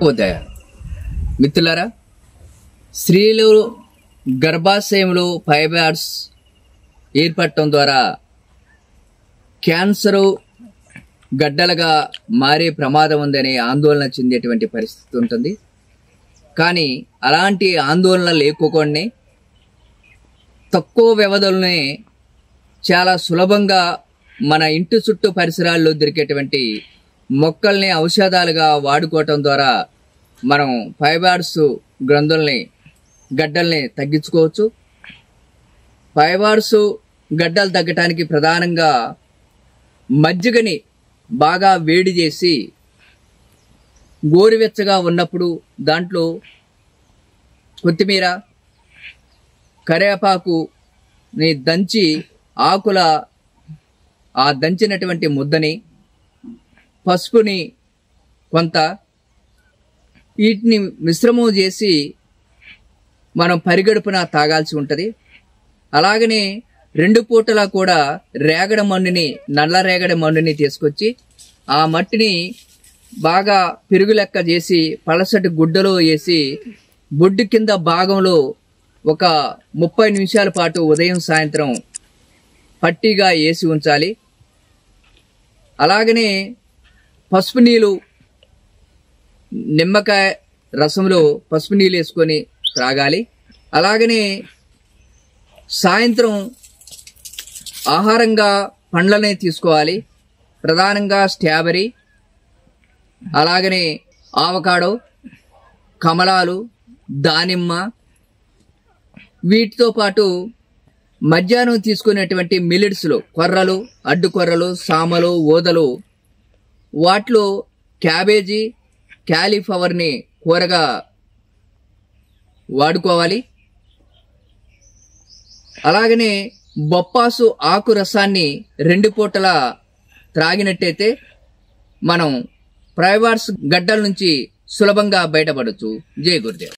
ఉదయం మిత్రులారా, స్త్రీలు గర్భాశయంలో ఫైబ్రాయిడ్స్ ఏర్పడటం ద్వారా క్యాన్సరు గడ్డలుగా మారే ప్రమాదం ఉందని ఆందోళన చెందేటువంటి పరిస్థితి ఉంటుంది. కానీ అలాంటి ఆందోళన లేకోకుండా తక్కువ వ్యవధిలోనే చాలా సులభంగా మన ఇంటి చుట్టూ పరిసరాల్లో దొరికేటువంటి మొక్కల్ని ఔషధాలుగా వాడుకోవటం ద్వారా మనం ఫైబ్రాయిడ్స్ గడ్డల్ని తగ్గించుకోవచ్చు. ఫైబ్రాయిడ్స్ గడ్డలు తగ్గటానికి ప్రధానంగా మజ్జిగని బాగా వేడి చేసి గోరువెచ్చగా ఉన్నప్పుడు దాంట్లో కొత్తిమీర, కరివేపాకుని దంచి ఆకుల ఆ దంచినటువంటి ముద్దని, పసుపుని కొంత వీటిని మిశ్రమం చేసి మనం పరిగడుపున తాగాల్సి ఉంటుంది. అలాగనే 2 పూటలా కూడా రేగడి మన్నుని, నల్ల రేగడి మన్నుని తీసుకొచ్చి ఆ మట్టిని బాగా పెరుగు లెక్క చేసి పలసటి గుడ్డలో వేసి బొడ్డు కింద భాగంలో ఒక 30 నిమిషాల పాటు ఉదయం సాయంత్రం పట్టీగా వేసి ఉంచాలి. అలాగనే పసుపు నీళ్ళు, నిమ్మకాయ రసంలో పసుపు నీళ్ళు వేసుకొని త్రాగాలి. అలాగనే సాయంత్రం ఆహారంగా పండ్లనే తీసుకోవాలి. ప్రధానంగా స్ట్రాబెర్రీ, అలాగనే ఆవకాడో, కమలాలు, దానిమ్మ, వీటితో పాటు మధ్యాహ్నం తీసుకునేటువంటి మిల్లెట్స్లో కొర్రలు, అడ్డు కొర్రలు, సామలు, ఓదలు, వాటిలో క్యాబేజీ, క్యాలీఫ్లవర్ని కూరగా వాడుకోవాలి. అలాగనే బొప్పాసు ఆకు రసాన్ని 2 పూటలా త్రాగినట్టయితే మనం ఫైబ్రాయిడ్స్ గడ్డల నుంచి సులభంగా బయటపడవచ్చు. జై గురుదేవ్.